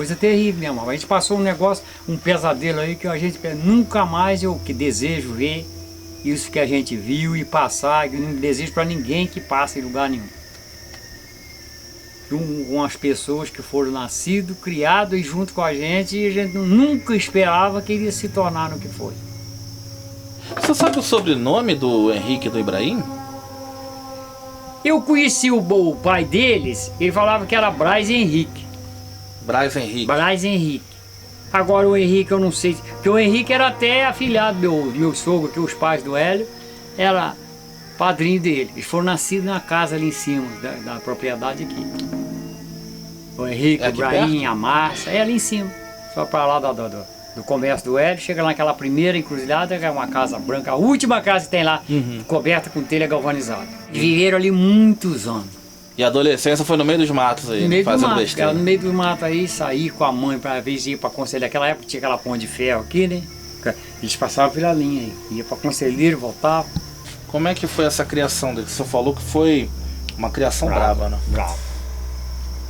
coisa terrível, minha irmã. A gente passou um negócio, um pesadelo aí que a gente nunca mais eu que desejo ver isso que a gente viu e passar, que eu não desejo para ninguém que passe em lugar nenhum. Com as pessoas que foram nascidas, criadas e junto com a gente nunca esperava que iria se tornar no que foi. Você sabe o sobrenome do Henrique e do Ibrahim? Eu conheci o pai deles, ele falava que era Braz Henrique. Braz Henrique. Braz Henrique. Agora o Henrique eu não sei, porque o Henrique era até afilhado do meu sogro, que os pais do Hélio era padrinho dele. Eles foram nascidos na casa ali em cima, da propriedade aqui. O Henrique, o Ibrahim, a Márcia, é ali em cima. Só para lá do comércio do Hélio, chega naquela primeira encruzilhada, que é uma casa branca, a última casa que tem lá, coberta com telha galvanizada. E viveram ali muitos anos. E a adolescência foi no meio dos matos aí, no meio fazendo do mato, besteira. No meio do mato aí, saí com a mãe para vez ir para conselheiro. Naquela época tinha aquela ponte de ferro aqui, né? Eles passavam pela linha aí, ia para conselheiro, voltavam. Como é que foi essa criação dele? Você falou que foi uma criação brava, né? Brava.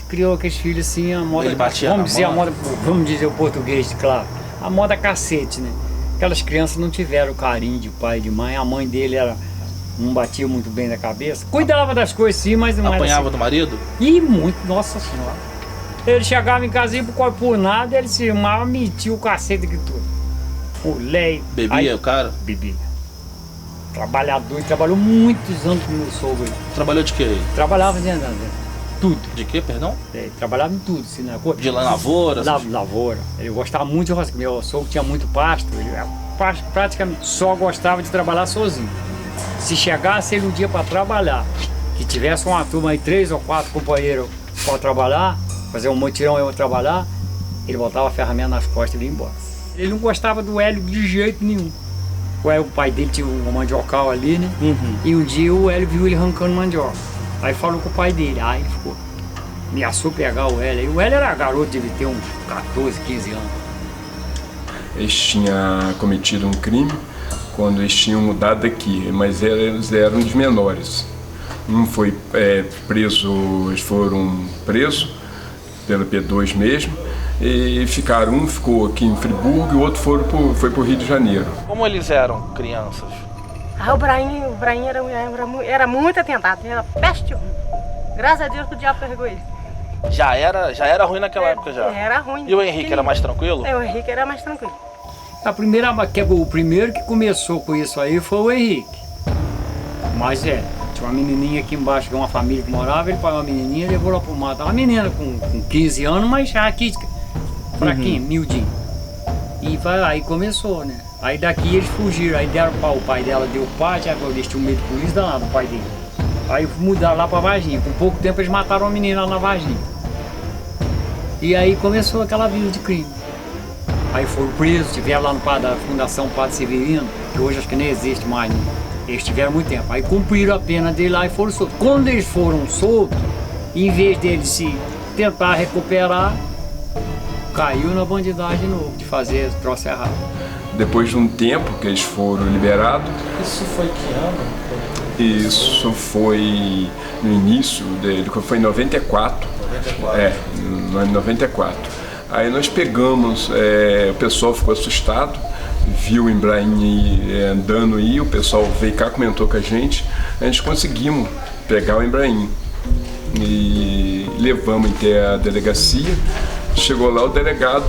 Criou aqueles filhos assim, a moda. Ele batia vamos na dizer mão? a moda, vamos dizer o português, claro. A moda cacete, né? Aquelas crianças não tiveram o carinho de pai e de mãe. A mãe dele não batia muito bem na cabeça. Cuidava das coisas sim, mas não era Apanhava assim. do marido? E muito, nossa senhora. Ele chegava em casa e por nada, ele se armava, metia o cacete aqui tudo. O leite. Bebia o cara? Bebia. Trabalhador, trabalhou muitos anos com o meu sogro. Trabalhou de quê? Trabalhava dentro. Tudo. De quê, perdão? Trabalhava em tudo, assim, né? De lavoura? Lavoura. Ele gostava muito de roça. Meu sogro tinha muito pasto. Ele praticamente só gostava de trabalhar sozinho. Se chegasse ele um dia para trabalhar, que tivesse uma turma aí, 3 ou 4 companheiros para trabalhar, fazer um mutirão eu trabalhar, ele botava a ferramenta nas costas e ia embora. Ele não gostava do Hélio de jeito nenhum. O pai dele tinha um mandiocal ali, né? E um dia o Hélio viu ele arrancando mandioca. Aí falou com o pai dele, aí ele ficou, ameaçou pegar o Hélio. E o Hélio era garoto, devia ter uns 14, 15 anos. Eles tinham cometido um crime quando eles tinham mudado daqui, mas eles eram de menores. Um foi preso, eles foram presos pela P2 mesmo, e ficaram, um ficou aqui em Friburgo e o outro foi para o Rio de Janeiro. Como eles eram crianças? O Ibrahim era muito atentado, era peste ruim. Graças a Deus que o diabo pegou ele. Já era ruim naquela época já? Era ruim. E o Henrique era mais tranquilo? O Henrique era mais tranquilo. O primeiro que começou com isso aí foi o Henrique. Mas tinha uma menininha aqui embaixo, que é uma família que morava, ele pagou uma menininha e levou lá pro mato. Uma menina com 15 anos, mas já aqui, fraquinho, miudinho. E aí começou, né? Aí daqui eles fugiram, aí deram o pai dela deu parte, aí eles tinham medo de polícia danado, o pai dele. Aí mudaram lá pra Varginha, com pouco tempo eles mataram uma menina lá na Varginha. E aí começou aquela vida de crime. Aí foram presos, estiveram lá no da Fundação Padre Severino, que hoje acho que nem existe mais, né? Eles tiveram muito tempo. Aí cumpriram a pena dele lá e foram soltos. Quando eles foram soltos, em vez deles se tentar recuperar, caiu na bandidagem de novo, de fazer troço errado. Depois de um tempo que eles foram liberados. Isso foi que ano? Isso foi no início dele, foi em 94. 94. No ano 94. Aí nós pegamos, o pessoal ficou assustado, viu o Ibrahim andando aí, o pessoal veio cá, comentou com a gente conseguimos pegar o Ibrahim. E levamos até a delegacia. Chegou lá, o delegado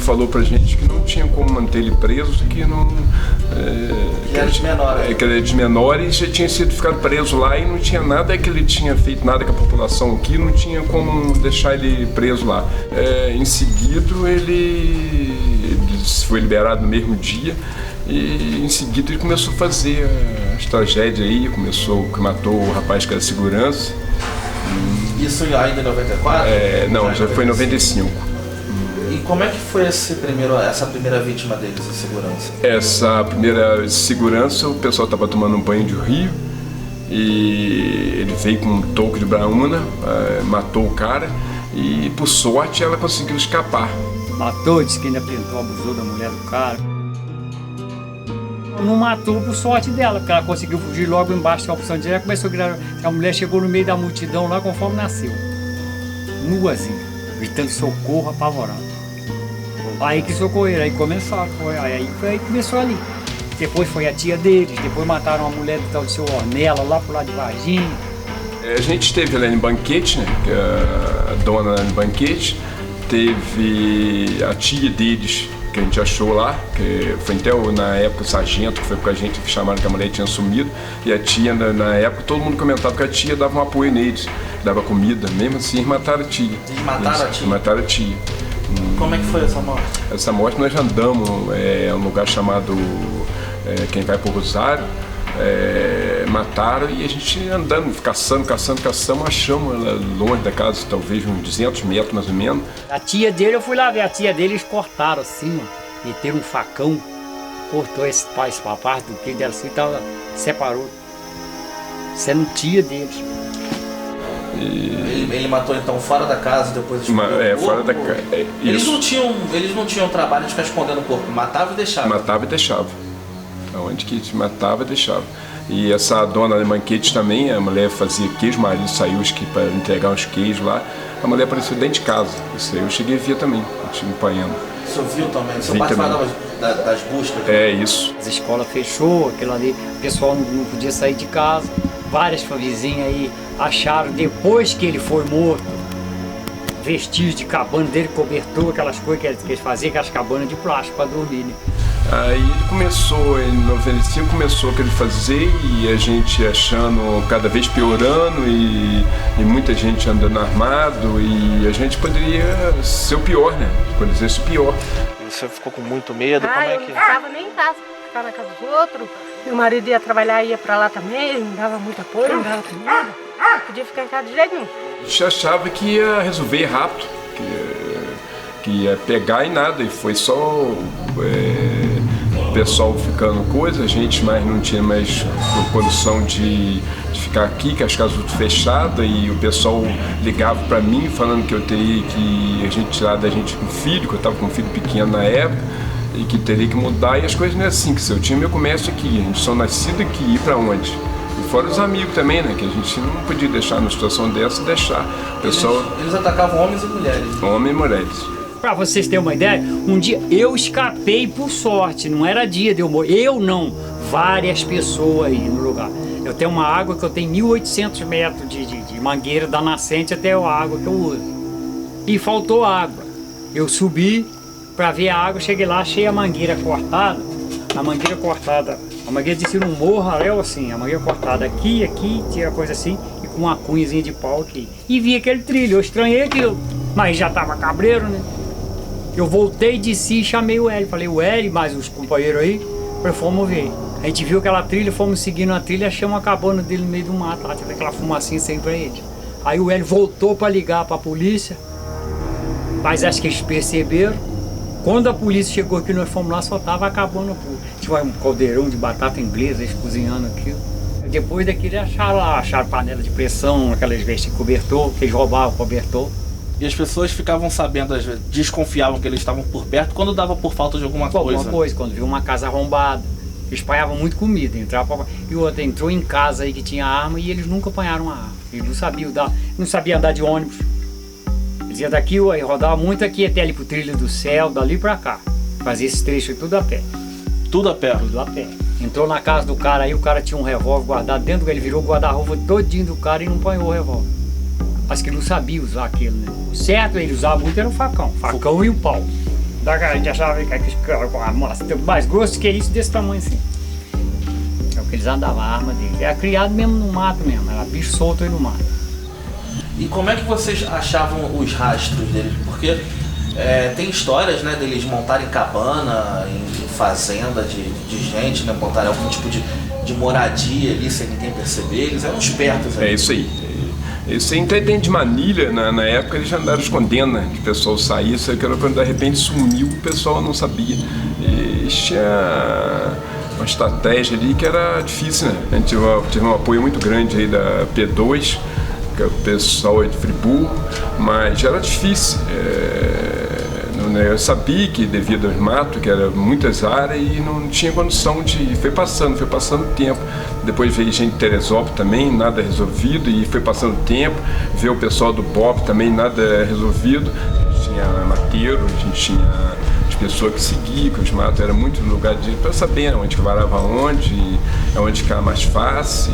falou pra gente que não tinha como manter ele preso, que não... que era de menor, né? Que ele era de menor e já tinha ficado preso lá e não tinha nada que ele tinha feito, nada com a população aqui, não tinha como deixar ele preso lá. Em seguida, ele foi liberado no mesmo dia e em seguida ele começou a fazer as tragédias aí, matou o rapaz que era segurança. Isso ainda em 94? Não, já foi em 95. E como é que foi essa primeira vítima deles, a segurança? Essa primeira segurança, o pessoal estava tomando um banho de rio e ele veio com um toco de braúna, matou o cara e por sorte ela conseguiu escapar. Matou, disse que ainda pintou, abusou da mulher do cara. Não matou por sorte dela, porque ela conseguiu fugir logo embaixo da opção de ela, começou a gritar, a mulher chegou no meio da multidão lá conforme nasceu, nuazinha, gritando socorro, apavorada. Aí que socorreram, aí começaram, aí começou ali. Depois foi a tia deles, depois mataram a mulher do tal de seu Ornella, lá pro lado de Varginha. A gente esteve lá em Banquete, né, que é a dona lá em Banquete, teve a tia deles, que a gente achou lá, que foi até na época o sargento que foi com a gente, que chamaram que a mulher tinha sumido, e a tia, na época, todo mundo comentava que a tia dava um apoio neles, dava comida, mesmo assim eles mataram a tia. Eles mataram a tia? Mataram a tia. Como é que foi essa morte? Essa morte nós andamos, é um lugar chamado quem vai pro Rosário, mataram e a gente andando, caçando, achamos ela longe da casa, talvez uns 200 metros mais ou menos. A tia dele, eu fui lá ver, a tia dele, eles cortaram assim, ó, meteram um facão, cortou esse parte do que dela assim, tava, separou, sendo tia deles. Ele matou então fora da casa, depois escondeu o corpo? Fora da casa. Eles não tinham trabalho de ficar escondendo o corpo, matava e deixava? Matava e deixava. Onde que matava e deixava. E essa dona de Banquete também, a mulher fazia queijo, o marido saiu para entregar uns queijos lá, a mulher apareceu dentro de casa. Isso aí eu cheguei a ver também, acompanhando. O senhor viu também? O senhor participava das buscas? É, isso. As escolas fechou, aquilo ali, o pessoal não podia sair de casa. Várias vizinhas aí acharam, depois que ele foi morto, vestígios de cabana dele, cobertor, aquelas coisas que eles faziam, aquelas cabanas de plástico para dormir, né? Aí ele começou, em 95 começou a querer fazer e a gente achando cada vez piorando e muita gente andando armado e a gente poderia ser o pior, né? Poderia ser isso pior. E você ficou com muito medo? Como é que... Eu não ficava nem em casa, ficava na casa dos outros. Meu marido ia trabalhar, ia pra lá também, não dava muito apoio, não dava comida. Não podia ficar em casa de jeito nenhum. A gente achava que ia resolver rápido, que ia pegar e nada, e foi só o pessoal ficando coisa, a gente mais não tinha mais condição de ficar aqui, que as casas tudo fechadas, e o pessoal ligava para mim falando que eu teria que a gente tirar da gente um filho, que eu estava com um filho pequeno na época, e que teria que mudar, e as coisas não é assim, que se eu tinha meu comércio aqui, a gente só nascido aqui, ir para onde? E fora os amigos também, né, que a gente não podia deixar numa situação dessa, deixar. O pessoal... Eles atacavam homens e mulheres. Homens e mulheres. Para vocês terem uma ideia, um dia eu escapei por sorte, não era dia de eu morrer, eu não, várias pessoas aí no lugar. Eu tenho uma água que eu tenho 1.800 metros de mangueira da nascente até a água que eu uso. E faltou água. Eu subi para ver a água, cheguei lá, achei a mangueira cortada. A mangueira descia num morro, assim, a mangueira cortada aqui, tinha coisa assim, e com uma cunhazinha de pau aqui. E vi aquele trilho, eu estranhei aquilo, mas já tava cabreiro, né? Eu voltei de si e chamei o Hélio. Falei, o Hélio, mais os companheiros aí, fomos ver. A gente viu aquela trilha, fomos seguindo a trilha, achamos a cabana dele no meio do mato, lá tinha aquela fumacinha saindo pra ele. Aí o Hélio voltou para ligar para a polícia, mas acho que eles perceberam. Quando a polícia chegou aqui, nós fomos lá, só tava a cabana pura. Tinha um caldeirão de batata inglesa, eles cozinhando aquilo. Depois daquilo acharam panela de pressão, aquelas vestes de cobertor, que eles roubavam o cobertor. E as pessoas ficavam sabendo, às vezes, desconfiavam que eles estavam por perto, quando dava por falta de alguma coisa. Alguma coisa, quando viu uma casa arrombada. Eles apanhavam muito comida, e o outro entrou em casa aí que tinha arma e eles nunca apanharam a arma. Eles não sabiam andar de ônibus. Eles iam daqui, aí rodava muito aqui até ali pro Trilho do Céu, dali pra cá. Fazia esse trecho tudo a pé. Tudo a pé? Tudo a pé. Entrou na casa do cara aí, o cara tinha um revólver guardado dentro, ele virou o guarda-roupa todinho do cara e não apanhou o revólver. Mas que ele não sabia usar aquilo, né? O certo ele usava muito era o facão e o pau. A gente achava que com a massa mais grosso que isso, desse tamanho assim. É o que eles andavam, a arma deles. Era criado mesmo no mato mesmo, era bicho solto aí no mato. E como é que vocês achavam os rastros deles? Porque tem histórias, né, deles montarem cabana em fazenda de gente, né, montarem algum tipo de moradia ali sem ninguém perceber. Eles eram espertos ali. É isso aí. Isso aí, até dentro de Manilha, na época, eles já andaram escondendo, né? Que o pessoal saía, isso aqui, quando de repente sumiu, o pessoal não sabia. E tinha uma estratégia ali que era difícil, né? A gente teve um apoio muito grande aí da P2, que é o pessoal aí de Friburgo, mas era difícil. Eu sabia que devido aos matos, que eram muitas áreas e não tinha condição de... Foi passando o tempo. Depois veio gente de Teresópolis também, nada resolvido, e foi passando o tempo. Veio o pessoal do BOP também, nada resolvido. A gente tinha mateiro, a gente tinha pessoas que seguiam, que os matos eram muito lugar para saber onde que varava onde que era mais fácil.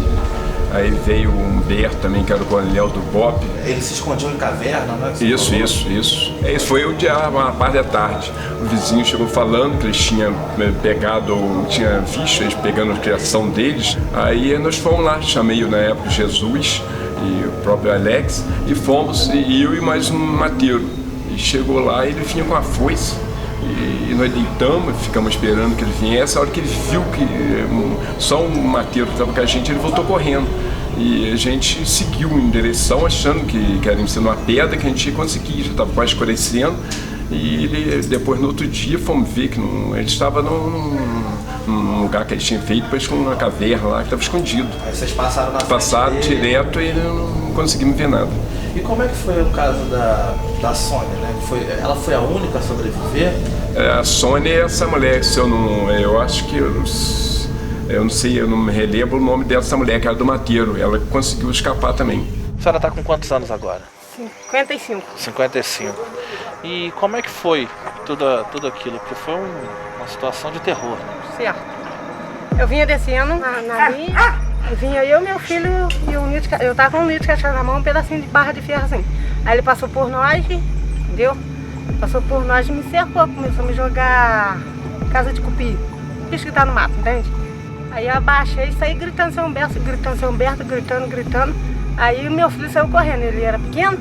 Aí veio o Humberto também, que era o coronel do BOP. Eles se escondiam em caverna, né? Isso. Esse foi o dia, uma parte da tarde. O vizinho chegou falando que eles tinham pegado, tinha visto eles pegando a criação deles. Aí nós fomos lá, chamei na época Jesus e o próprio Alex, e fomos, e eu e mais um mateiro. E chegou lá, ele vinha com a foice. E nós deitamos, ficamos esperando que ele viesse. A hora que ele viu que só um mateiro que estava com a gente, ele voltou correndo. E a gente seguiu em direção, achando que era sendo uma pedra que a gente ia conseguir, já estava quase escurecendo. E depois, no outro dia, fomos ver que ele estava num lugar que ele tinha feito, depois com uma caverna lá que estava escondido. Aí vocês passaram na frente Passaram dele. direto e não conseguimos ver nada. E como é que foi o caso da Sônia, né? Ela foi a única a sobreviver? A Sônia é essa mulher, eu acho que eu não sei, eu não me relembro o nome dessa mulher, que era do mateiro. Ela conseguiu escapar também. A senhora está com quantos anos agora? 55. 55. E como é que foi tudo aquilo? Porque foi uma situação de terror. Certo. Eu vinha descendo na linha, vinha eu, meu filho e o Nito, eu tava com o Nito cachorro na mão, um pedacinho de barra de ferro assim. Aí ele passou por nós, entendeu? Passou por nós e me cercou, começou a me jogar casa de cupim, bicho que tá no mato, entende? Aí eu abaixei e saí gritando Seu Humberto, gritando. Aí meu filho saiu correndo, ele era pequeno,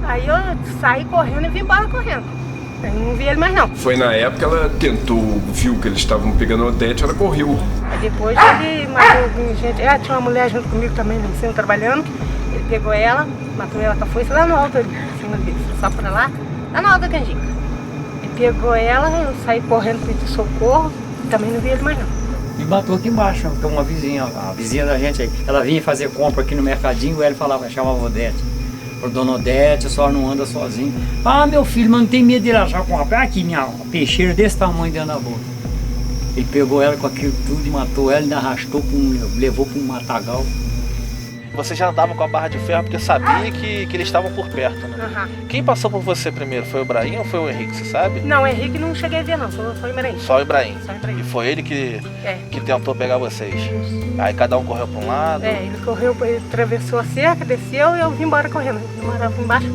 aí eu saí correndo e vim embora correndo. Aí não vi ele mais não. Foi na época que ela viu que eles estavam pegando o Odete, ela correu. Aí depois ele matou gente, tinha uma mulher junto comigo também no ensino trabalhando, ele pegou ela, matou ela com a foice lá no alto ali, em cima dele, só pra lá no alto da canjica. Ele pegou ela, eu saí correndo, pedi socorro, também não vi ele mais não. E matou aqui embaixo, tem uma vizinha, a vizinha da gente aí. Ela vinha fazer compra aqui no mercadinho, ele falava, chamava Odete. Falou, dona Odete, a senhora não anda sozinha. Ah, meu filho, mas não tem medo de ir achar com uma aqui, minha peixeira desse tamanho dentro da boca. Ele pegou ela com aquilo tudo e matou ela, ainda arrastou, levou para um matagal. Você já andava com a barra de ferro porque sabia que eles estavam por perto, né? Uhum. Quem passou por você primeiro? Foi o Ibrahim ou foi o Henrique, você sabe? Não, o Henrique não cheguei a ver não, só o Ibrahim. Só o Ibrahim. Só o Ibrahim. E foi ele que É. tentou pegar vocês. Aí cada um correu para um lado. Ele correu, ele atravessou a cerca, desceu e eu vim embora correndo. Eu morava embaixo,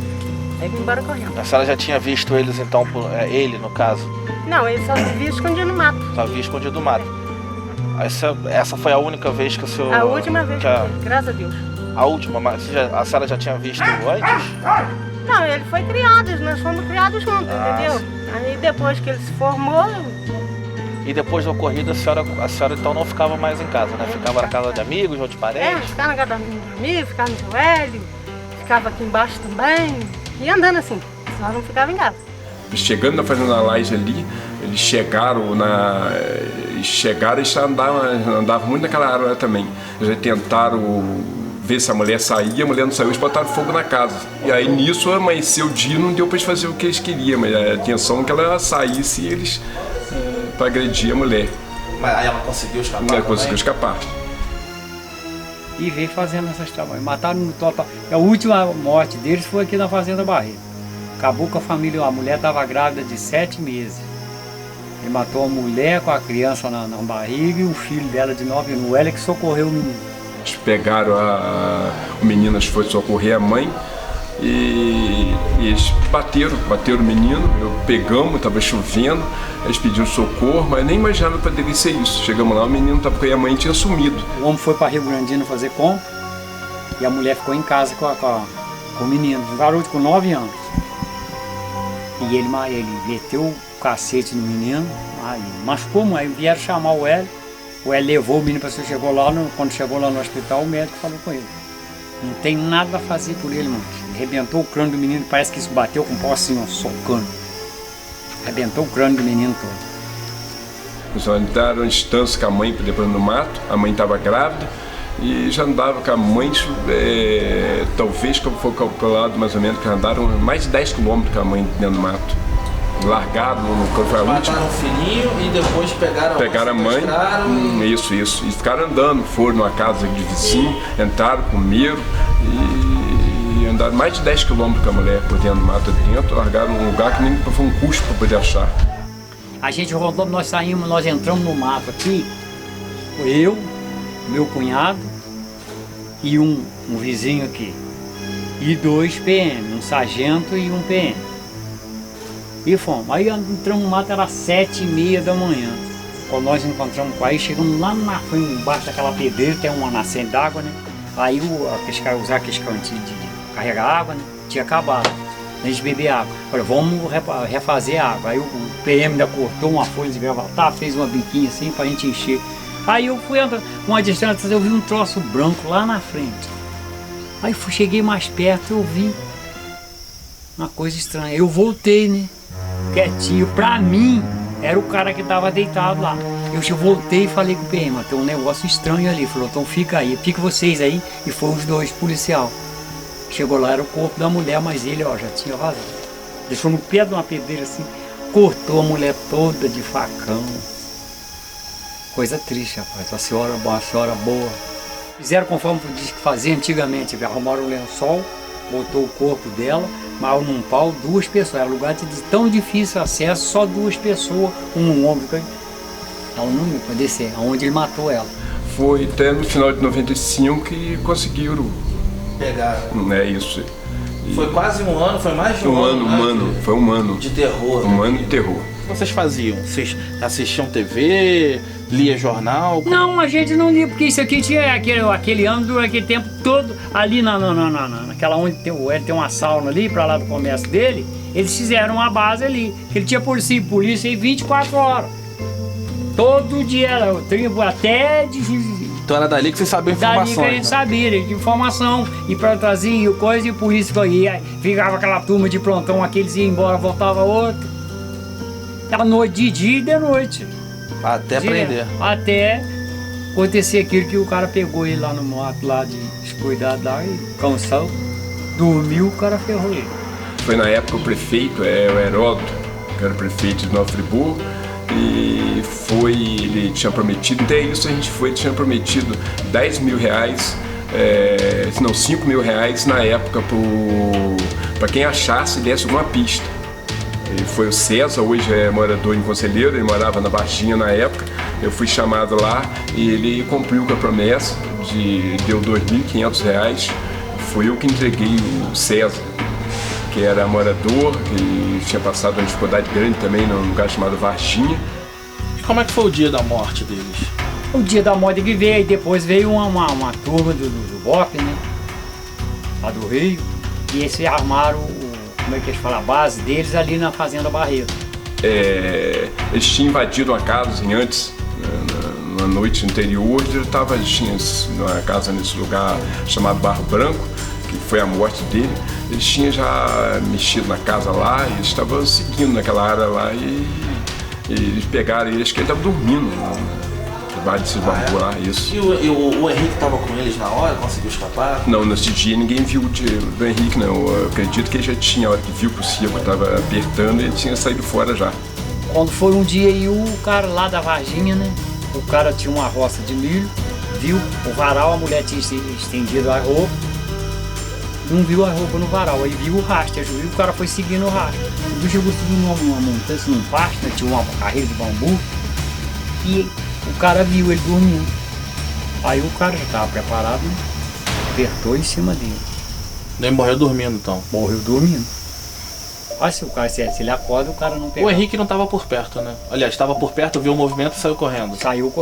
aí vim embora correndo. A senhora já tinha visto eles então, ele no caso? Não, ele só se via escondido no mato. Só via escondido no mato. Essa foi a única vez que o senhor... A última vez, que a, graças a Deus. a última, mas a senhora já tinha visto antes? Não, ele foi criado, nós fomos criados juntos, entendeu? Aí depois que ele se formou, E depois do ocorrido a senhora então não ficava mais em casa, né? Ficava na casa de amigos, outros parentes? ficava na casa da minha amiga, ficava no Joelho, ficava aqui embaixo também, e andando assim, só não ficava em casa. Chegando na fazenda Laje ali, eles chegaram e andavam muito naquela área também. Eles tentaram ver se a mulher saía, a mulher não saiu, eles botaram fogo na casa. E aí nisso amanheceu o dia, não deu para eles fazer o que eles queriam, mas a intenção é que ela saísse e eles para agredir a mulher. Mas aí ela conseguiu escapar? Ela conseguiu escapar. E veio fazendo essas trabalhos. Mataram no total. A última morte deles foi aqui na Fazenda Barreto. Acabou com a família, a mulher estava grávida de 7 meses. Ele matou a mulher com a criança na barriga e o filho dela de 9 anos. O Hélio que socorreu o menino. Eles pegaram o menino, foi socorrer a mãe e eles bateram o menino. Pegamos, estava chovendo, eles pediram socorro, mas nem imaginaram que poderia ser isso. Chegamos lá, o menino estava com a mãe tinha sumido. O homem foi para Rio Grandino fazer compra e a mulher ficou em casa com o menino, um garoto com 9 anos. E ele meteu o cacete no menino, aí machucou, aí vieram chamar o Hélio levou o menino para você, quando chegou lá no hospital, o médico falou com ele. Não tem nada a fazer por ele, mano. Arrebentou o crânio do menino, parece que isso bateu com o pau assim, ó, socando. Arrebentou o crânio do menino todo. Eles andaram em distância com a mãe depois no mato, a mãe estava grávida e já andava com a mãe, talvez, como foi calculado mais ou menos, que andaram mais de 10 quilômetros com a mãe dentro do mato. Largaram no foi a última. Mataram o filhinho e depois pegaram a mãe. Isso. E ficaram andando, foram numa casa de vizinho, entraram, comeram e andaram mais de 10 quilômetros com a mulher por dentro do mato dentro, largaram um lugar que nem foi um custo para poder achar. A gente rodou, nós saímos, nós entramos no mato aqui, eu, meu cunhado e um vizinho aqui. E 2 PM, um sargento e um PM. E fomos. Aí entramos no mato, era 7h30 da manhã. Quando nós encontramos com aí, chegamos lá na frente, embaixo daquela pedreira, tem uma nascente d'água, né? Aí usar aqueles cantinhos de carregar água, né? Tinha acabado. A gente beber água. Falei, vamos refazer a água. Aí o PM ainda cortou uma folha de gravatar, fez uma biquinha assim pra gente encher. Aí eu fui andando, uma distância, eu vi um troço branco lá na frente. Aí cheguei mais perto, eu vi uma coisa estranha. Eu voltei, né? Quietinho. Pra mim, era o cara que estava deitado lá. Eu voltei e falei com o PM, tem um negócio estranho ali. Falou, então fica aí, fica vocês aí. E foram os 2 policial. Chegou lá, era o corpo da mulher, mas ele, ó, já tinha vazado. Deixou no pé de uma pedreira assim, cortou a mulher toda de facão. Coisa triste, rapaz. Uma senhora boa. Fizeram conforme diz que fazia antigamente, arrumaram o lençol, botou o corpo dela, mas num pau 2 pessoas. Era lugar de tão difícil acesso, só 2 pessoas, um homem. É um número para descer, aonde ele matou ela. Foi até no final de 95 que conseguiram pegar. É isso. E foi quase um ano, foi mais de um ano. Foi um ano. De terror. Um ano de terror. O que vocês faziam? Vocês assistiam TV, lia jornal? Não, a gente não lia, porque isso aqui tinha aquele ano, durante aquele tempo todo, ali naquela onde tem uma sauna ali, para lá do comércio dele, eles fizeram uma base ali, que ele tinha polícia aí 24 horas. Todo dia, até de... Então era dali que vocês sabiam informações. Dali que a gente sabia, de informação, e para trazer coisa, e polícia ia, ficava aquela turma de plantão, aqueles iam embora, voltava outro. Da noite, de dia e de noite. Até prender. Até acontecer aquilo que o cara pegou ele lá no mato, lá de descuidado lá, e cansou, dormiu, o cara ferrou ele. Foi na época o prefeito, o Heródoto, que era o prefeito de Nova Friburgo, e ele tinha prometido, até isso a gente foi, ele tinha prometido 10 mil reais, não, 5 mil reais na época para quem achasse e desse alguma pista. Ele foi o César, hoje é morador em Conselheiro, ele morava na Varginha na época. Eu fui chamado lá e ele cumpriu com a promessa, deu 2.500 reais. Foi eu que entreguei o César, que era morador, que tinha passado uma dificuldade grande também num lugar chamado Varginha. E como é que foi o dia da morte deles? O dia da morte que veio, e depois veio uma turma do BOP, né? Lá do Rio, e eles armaram como é que eles falam, a base deles ali na Fazenda Barreto. Eles tinham invadido uma casa assim, antes, na noite anterior, eles tinham uma casa nesse lugar chamado Barro Branco, que foi a morte dele. Eles tinham já mexido na casa lá, e eles estavam seguindo naquela área lá e eles pegaram ele, acho que ele estava dormindo debaixo desses bambu lá, isso. E o Henrique estava com eles na hora, conseguiu escapar? Não, nesse dia ninguém viu do Henrique, não. Eu acredito que ele já tinha, a hora que viu que o circo estava apertando, ele tinha saído fora já. Quando foi um dia aí, o cara lá da Varginha, né? O cara tinha uma roça de milho, viu o varal, a mulher tinha estendido a roupa, não viu a roupa no varal, aí viu o rastro, viu, o cara foi seguindo o rastro. O bicho chegou subindo uma montanha, num pasto, né? Tinha uma carreira de bambu, e o cara viu ele dormindo. Aí o cara já estava preparado, né? Apertou em cima dele. Ele morreu dormindo então? Morreu dormindo. Olha se o cara, se ele acorda, o cara não pega. O Henrique não estava por perto, né? Aliás, estava por perto, viu o movimento e saiu correndo.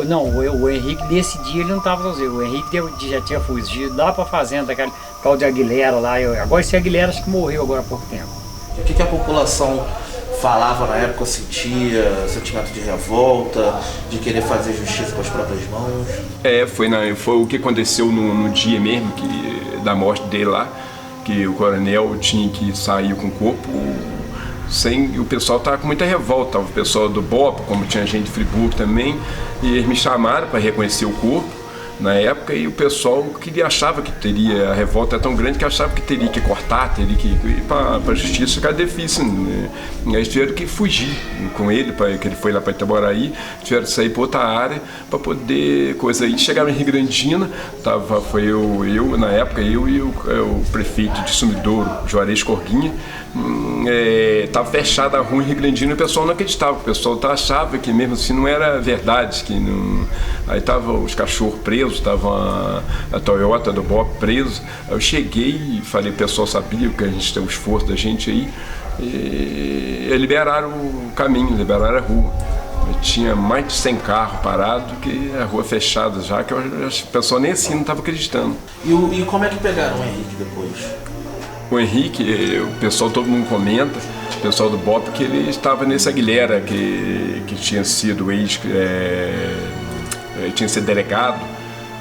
Não, o Henrique desse dia ele não estava sozinho. O Henrique já tinha fugido lá para a fazenda, aquele tal de Aguilera lá. Agora esse Aguilera acho que morreu agora há pouco tempo. O que a população falava na época, sentia sentimento de revolta, de querer fazer justiça com as próprias mãos? Foi o que aconteceu no dia mesmo da morte dele lá, que o coronel tinha que sair com o corpo, o pessoal estava com muita revolta, o pessoal do BOP, como tinha gente de Friburgo também, e eles me chamaram para reconhecer o corpo, na época, e o pessoal achava que teria, a revolta é tão grande que achava que teria que cortar, teria que ir para a justiça, ficar difícil, né? Eles tiveram que fugir com ele, que ele foi lá para Itaboraí, tiveram que sair para outra área para poder coisa aí. Chegaram em Rio Grandina, foi eu na época, eu e o prefeito de Sumidouro, Juarez Corguinha, estava fechada a rua em Rio Grandina e o pessoal não acreditava, o pessoal achava que mesmo assim não era verdade, que não... Aí estavam os cachorros presos, estava a Toyota do Bob preso. Aí eu cheguei e falei, o pessoal sabia que a gente tem o esforço da gente aí, e liberaram o caminho, liberaram a rua. Tinha mais de 100 carros parados, que a rua fechada já, que o pessoal nem assim não estava acreditando. E como é que pegaram o Henrique depois? O Henrique, o pessoal, todo mundo comenta, o pessoal do BOP, que ele estava nesse Aguilera, que tinha sido tinha sido delegado,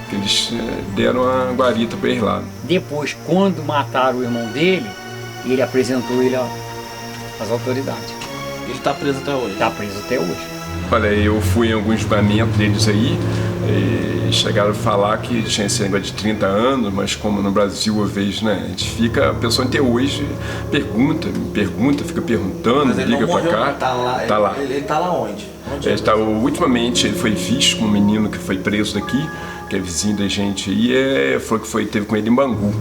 que eles deram a guarita para ele lá. Depois, quando mataram o irmão dele, ele apresentou ele às autoridades. Ele está preso até hoje? Está preso até hoje. Olha, eu fui em alguns julgamentos deles aí, e chegaram a falar que tinha esse negócio de 30 anos, mas como no Brasil, às vezes, né, a gente fica, a pessoa até hoje pergunta, fica perguntando, mas ele liga não morreu, pra cá. Tá lá. Ele Ele tá lá onde? ultimamente ele foi visto com um menino que foi preso daqui, que é vizinho da gente aí, teve com ele em Bangu.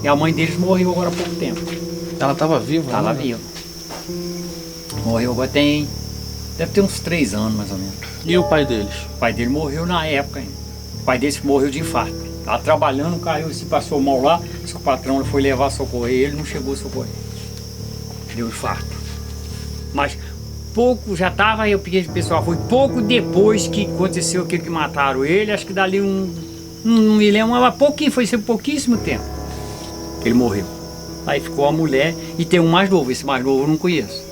E a mãe deles morreu agora há pouco tempo. Ela estava viva? Estava né? viva. Morreu agora deve ter uns 3 anos mais ou menos. E o pai deles? O pai dele morreu na época ainda. O pai dele morreu de infarto. Estava trabalhando, caiu, se passou mal lá, o patrão foi levar a socorrer, ele não chegou a socorrer. Deu infarto. Mas pouco, já estava, eu pedi pro pessoal, foi pouco depois que aconteceu aquilo que mataram ele, acho que dali não me lembro, mas pouquinho, foi ser pouquíssimo tempo que ele morreu. Aí ficou a mulher e tem um mais novo, esse mais novo eu não conheço.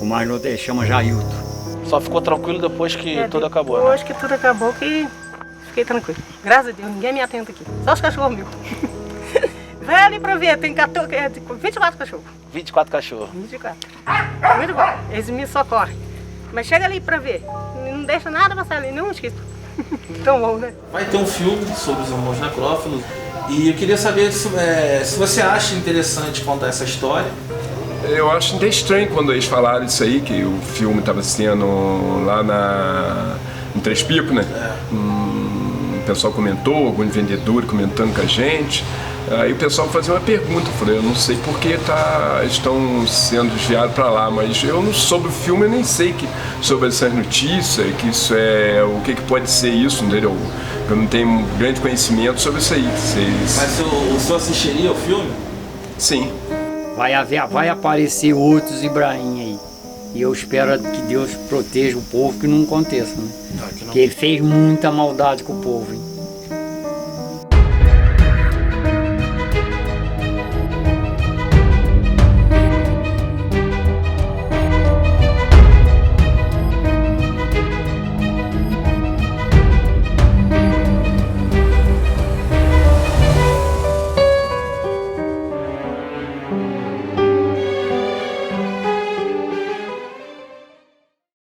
O mais novo chama Jailton. Só ficou tranquilo depois que tudo acabou, né? Depois que tudo acabou, que fiquei tranquilo. Graças a Deus, ninguém me atenta aqui. Só os cachorros meus. Vai ali pra ver, tem 24 cachorros. 24 cachorros. 24. Muito bom, eles me socorrem. Mas chega ali pra ver, não deixa nada passar ali, não esquito. Tão bom, né? Vai ter um filme sobre os irmãos necrófilos e eu queria saber se você acha interessante contar essa história. Eu acho até estranho quando eles falaram isso aí, que o filme estava sendo lá em Três Picos, né? O pessoal comentou, algum vendedor comentando com a gente. Aí o pessoal fazia uma pergunta, eu falei, eu não sei por que estão sendo desviados para lá, mas eu não soube o filme, eu nem sei sobre essas notícias, que isso é, o que pode ser isso, entendeu? Eu não tenho grande conhecimento sobre isso aí. Mas o senhor assistiria o filme? Sim. Vai aparecer outros Ibrahim aí. E eu espero que Deus proteja o povo, que não aconteça, né? Porque ele fez muita maldade com o povo, hein?